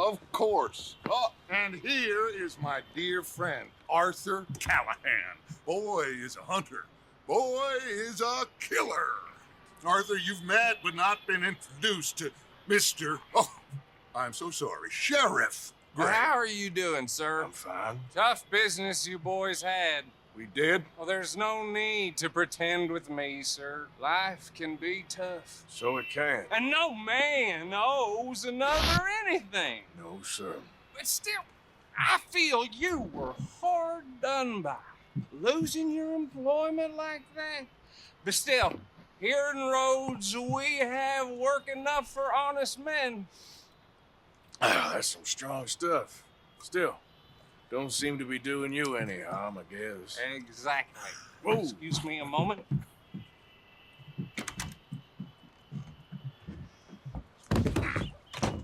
Of course. Oh, and here is my dear friend, Arthur Callahan. Boy is a hunter. Boy is a killer. Arthur, you've met but not been introduced to Mr. Oh, I'm so sorry, Sheriff Gray. How are you doing, sir? I'm fine. Tough business you boys had. We did? Well, there's no need to pretend with me, sir. Life can be tough. So it can. And no man owes another anything. No, sir. But still, I feel you were hard done by. Losing your employment like that. But still, here in Rhodes, we have work enough for honest men. Ah, that's some strong stuff. Still, don't seem to be doing you any harm, I guess. Exactly. Whoa. Excuse me a moment.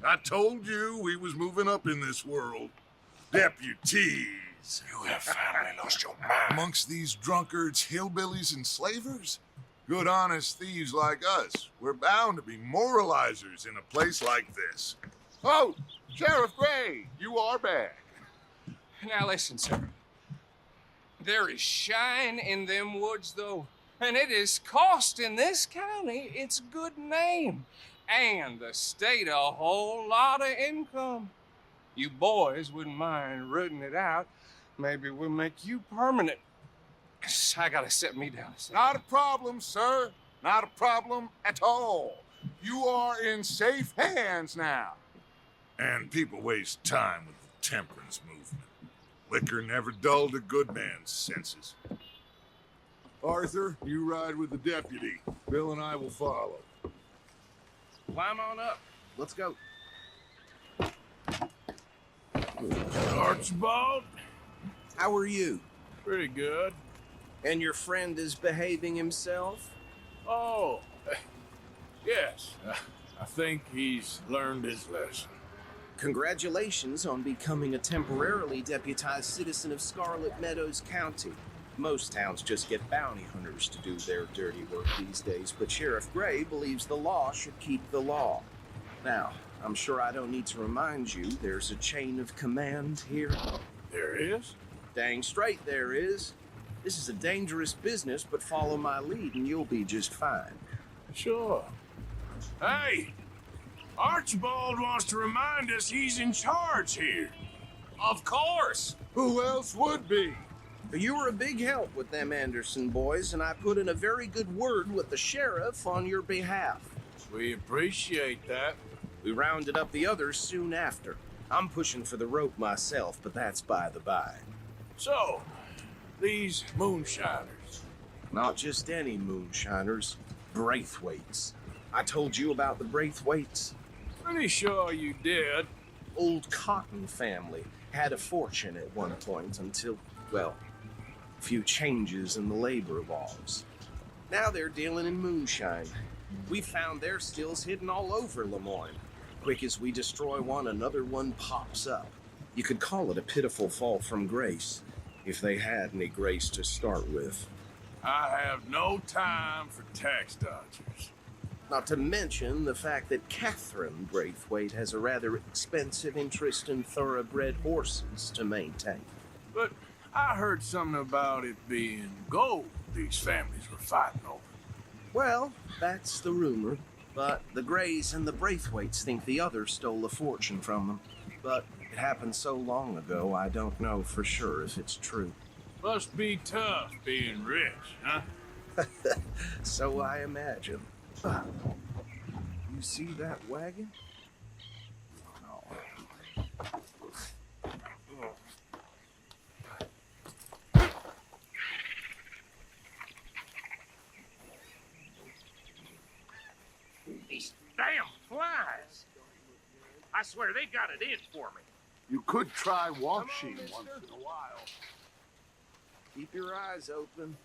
I told you we was moving up in this world. Deputies. You have finally lost your mind. Amongst these drunkards, hillbillies, and slavers? Good honest thieves like us. We're bound to be moralizers in a place like this. Oh, Sheriff Gray, you are back. Now listen, sir. There is shine in them woods, though, and it is costing this county its good name and the state a whole lot of income. You boys wouldn't mind rooting it out. Maybe we'll make you permanent. I gotta set me down a second. Not a problem, sir. Not a problem at all. You are in safe hands now. And people waste time with the temperance movement. Liquor never dulled a good man's senses. Arthur, you ride with the deputy. Bill and I will follow. Climb on up. Let's go. Archibald? How are you? Pretty good. And your friend is behaving himself? Oh, yes. I think he's learned his lesson. Congratulations on becoming a temporarily deputized citizen of Scarlet Meadows County. Most towns just get bounty hunters to do their dirty work these days, but Sheriff Gray believes the law should keep the law. Now, I'm sure I don't need to remind you there's a chain of command here. There is? Dang straight there is. This is a dangerous business, but follow my lead and you'll be just fine. Sure. Hey! Archibald wants to remind us he's in charge here. Of course. Who else would be? You were a big help with them Anderson boys, and I put in a very good word with the sheriff on your behalf. We appreciate that. We rounded up the others soon after. I'm pushing for the rope myself, but that's by the by. So, these moonshiners. Not just any moonshiners, Braithwaites. I told you about the Braithwaites. Pretty sure you did. Old Cotton family had a fortune at one point until, well, a few changes in the labor laws. Now they're dealing in moonshine. We found their stills hidden all over Lemoyne. Quick as we destroy one, another one pops up. You could call it a pitiful fall from grace, if they had any grace to start with. I have no time for tax dodgers. Not to mention the fact that Catherine Braithwaite has a rather expensive interest in thoroughbred horses to maintain. But I heard something about it being gold these families were fighting over. Well, that's the rumor. But the Grays and the Braithwaites think the other stole a fortune from them. But it happened so long ago, I don't know for sure if it's true. Must be tough being rich, huh? So I imagine. You see that wagon? These damn flies. I swear they got it in for me. You could try washing once in a while. Keep your eyes open.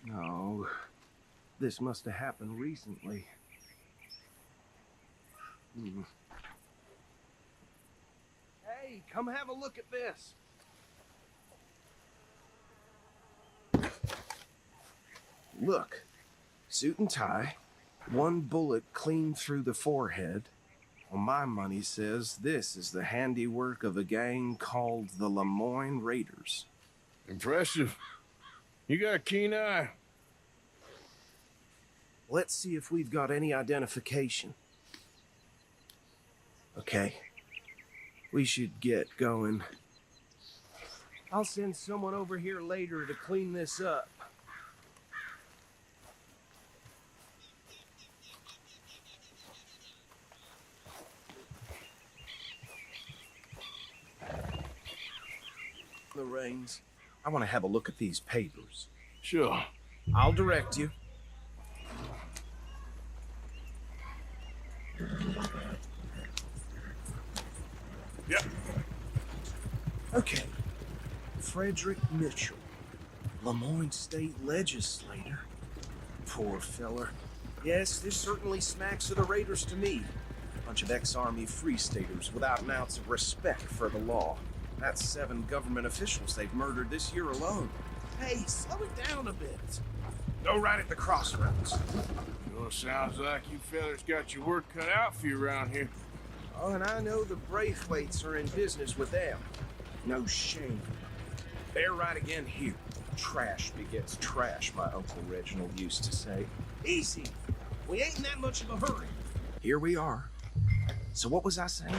No, this must have happened recently. Hey, come have a look at this. Look, suit and tie, one bullet clean through the forehead. Well, my money says this is the handiwork of a gang called the Lemoyne Raiders. Impressive. You got a keen eye. Let's see if we've got any identification. Okay. We should get going. I'll send someone over here later to clean this up. The reins. I want to have a look at these papers. Sure. I'll direct you. Yep. Okay. Frederick Mitchell, Lemoyne State Legislator. Poor feller. Yes, this certainly smacks of the Raiders to me. Bunch of ex-Army Free Staters without an ounce of respect for the law. That's 7 government officials they've murdered this year alone. Hey, slow it down a bit. Go right at the crossroads. Sure sounds like you fellas got your work cut out for you around here. Oh, and I know the Braithwaites are in business with them. No shame. They're right again here. Trash begets trash, my Uncle Reginald used to say. Easy. We ain't in that much of a hurry. Here we are. So what was I saying?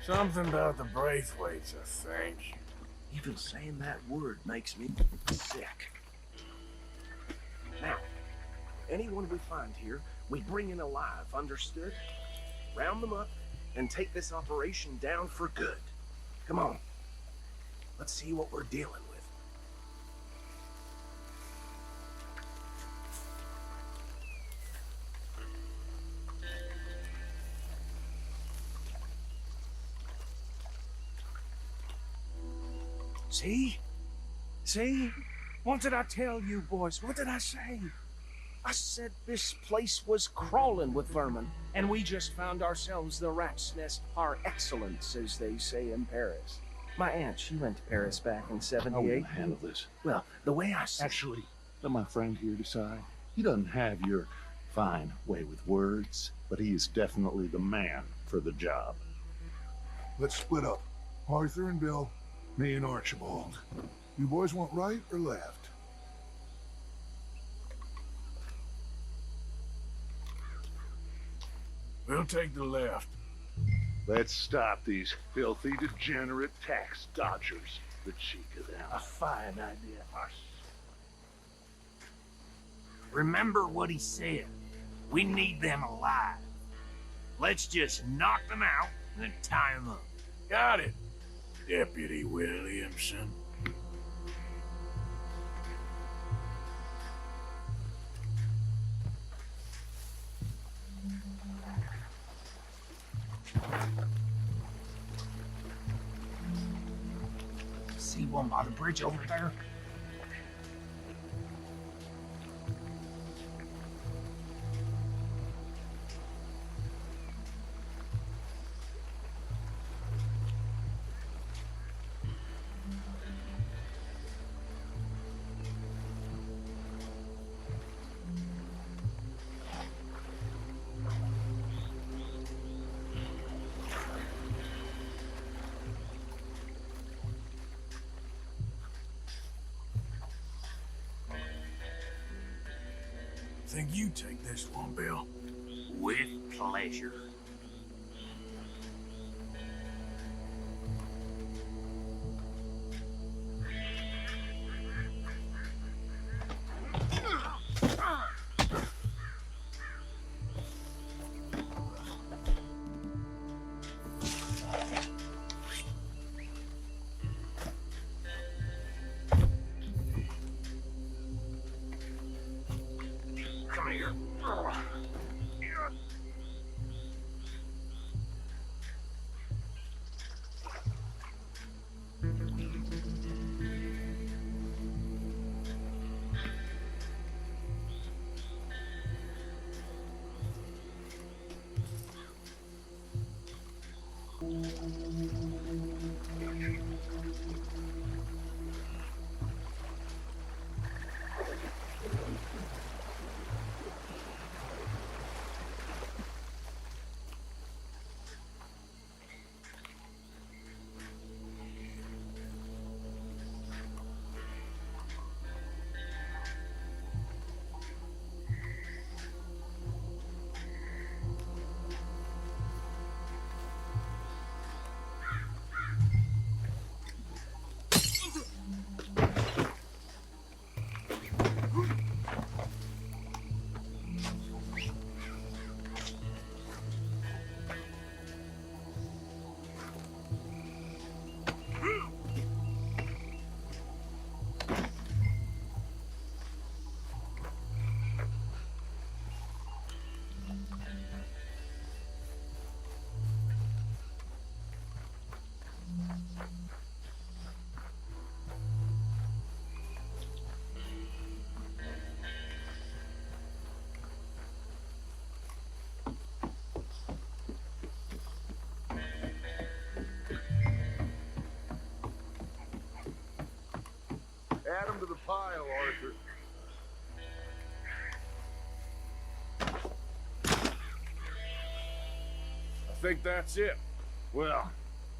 Something about the Braithwaites, I think. Even saying that word makes me sick. Now, anyone we find here, we bring in alive, understood? Round them up and take this operation down for good. Come on. Let's see what we're dealing with. See? See? What did I tell you, boys? What did I say? I said this place was crawling with vermin, and we just found ourselves the rat's nest par excellence, as they say in Paris. My aunt, she went to Paris back in How will '78. you handle this? Well, the way I see Actually, let my friend here decide. He doesn't have your fine way with words, but he is definitely the man for the job. Let's split up. Arthur and Bill, me and Archibald. You boys want right or left? We'll take the left. Let's stop these filthy, degenerate tax dodgers. The cheek of them. A fine idea. Remember what he said. We need them alive. Let's just knock them out and then tie them up. Got it, Deputy Williamson. See one by the bridge over there? Think you take this one, Bill? With pleasure. Come here. think that's it. Well,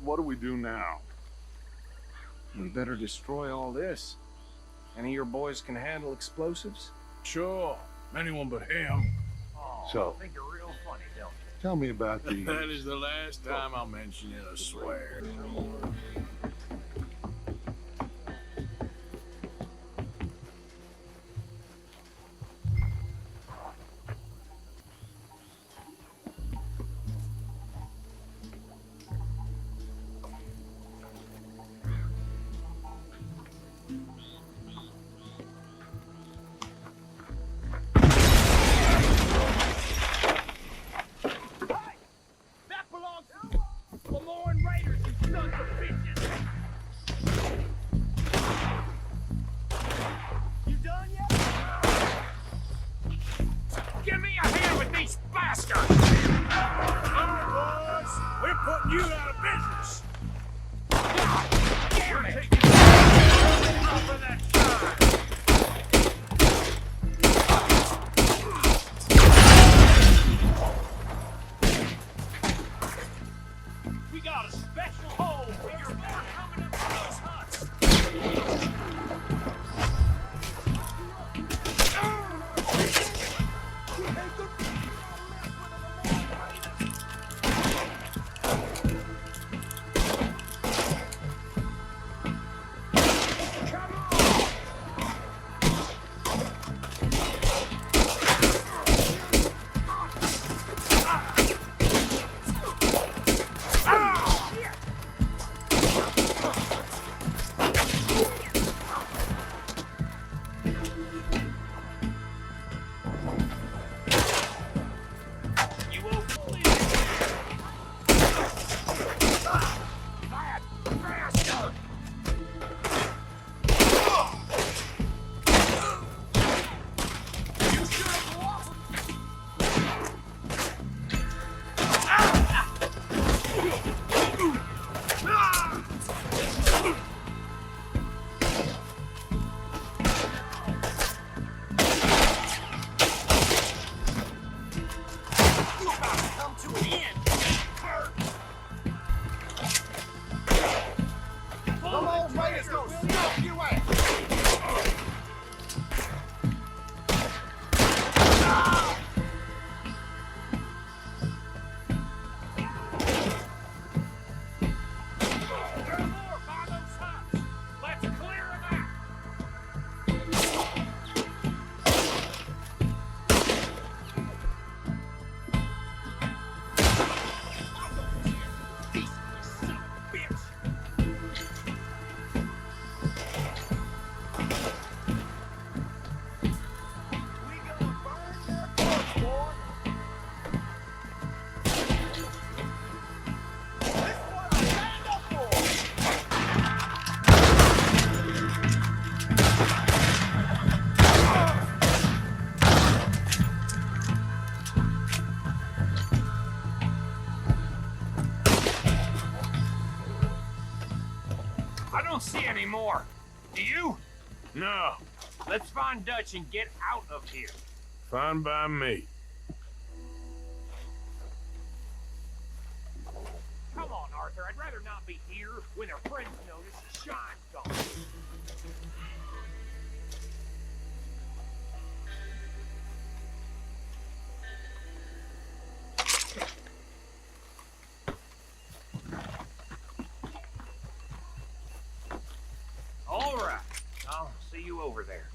what do we do now? We better destroy all this. Any of your boys can handle explosives? Sure. Anyone but him. Oh, So- I think you're real funny, don't you? Tell me about these. That is the last time I'll mention it, I swear. That belongs to Lemoyne Raiders, you sons of bitches! You done yet? Give me a hand with these bastards! Alright, boys. We're putting you out of business. Damn it! Enough of that time! We got a special hole for your more coming up to those huts. You won't believe it. That bastard! You should have walked. You about to come to an end. Come on, Raiders, go snuff your ass. There are more by those huts. Let's clear them out. Son of a bitch. We gonna burn your corpse, boy. This is what I signed up for. I don't see any more. Do you? No. Let's find Dutch and get out of here. Fine by me. Come on, Arthur. I'd rather not be here when their friends notice the shine's gone. All right. I'll see you over there.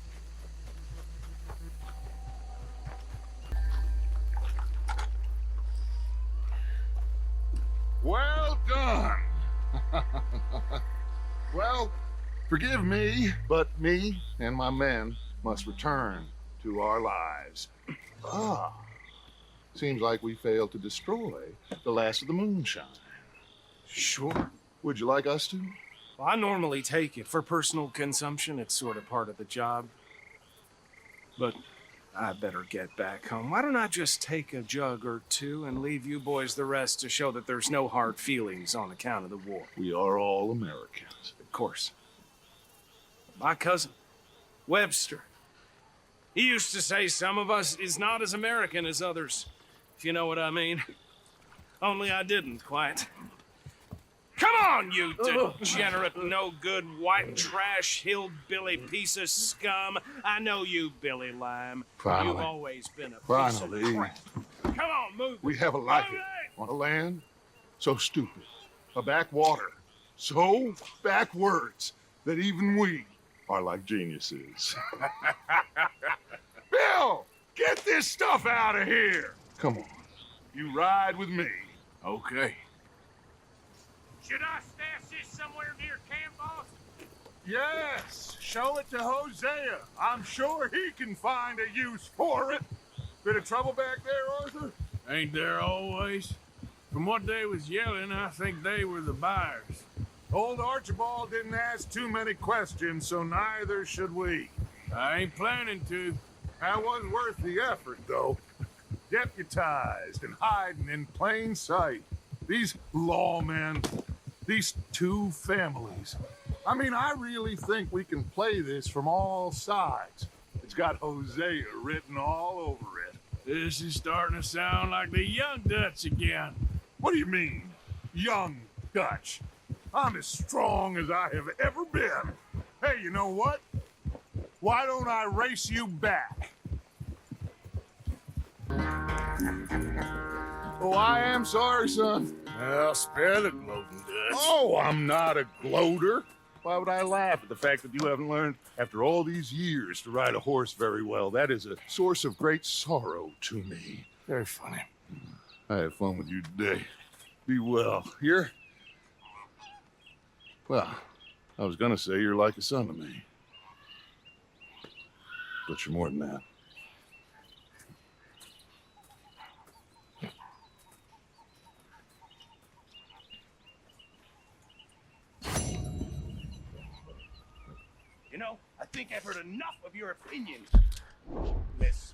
Well done. Well, forgive me, but me and my men must return to our lives. Ah, seems like we failed to destroy the last of the moonshine. Sure. Would you like us to? Well, I normally take it for personal consumption. It's sort of part of the job. But I better get back home. Why don't I just take a jug or two and leave you boys the rest to show that there's no hard feelings on account of the war? We are all Americans. Of course. My cousin, Webster, he used to say some of us is not as American as others, if you know what I mean. Only I didn't quite. Come on, you degenerate, no-good, white trash, hillbilly piece of scum. I know you, Billy Lime. Finally. You've always been a piece Finally. of crap. Come on, move. We have a life Move on a land so stupid, a backwater so backwards that even we are like geniuses. Bill, get this stuff out of here. Come on, you ride with me. Okay. Should I stash this somewhere near camp, boss? Yes, show it to Hosea. I'm sure he can find a use for it. Bit of trouble back there, Arthur? Ain't there always? From what they was yelling, I think they were the buyers. Old Archibald didn't ask too many questions, so neither should we. I ain't planning to. That was worth the effort, though. Deputized and hiding in plain sight. These lawmen, these two families. I mean, I really think we can play this from all sides. It's got Hosea written all over it. This is starting to sound like the Young Dutch again. What do you mean, young Dutch? I'm as strong as I have ever been. Hey, you know what? Why don't I race you back? Oh, I am sorry, son. Well, spare the gloating, Dutch. Oh, I'm not a gloater. Why would I laugh at the fact that you haven't learned, after all these years, to ride a horse very well? That is a source of great sorrow to me. Very funny. I had fun with you today. Be well. You're... Well, I was gonna say you're like a son to me. But you're more than that. You know, I think I've heard enough of your opinions, miss.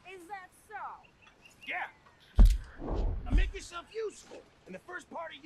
Is that so? Yeah. Now make yourself useful. And the first part of you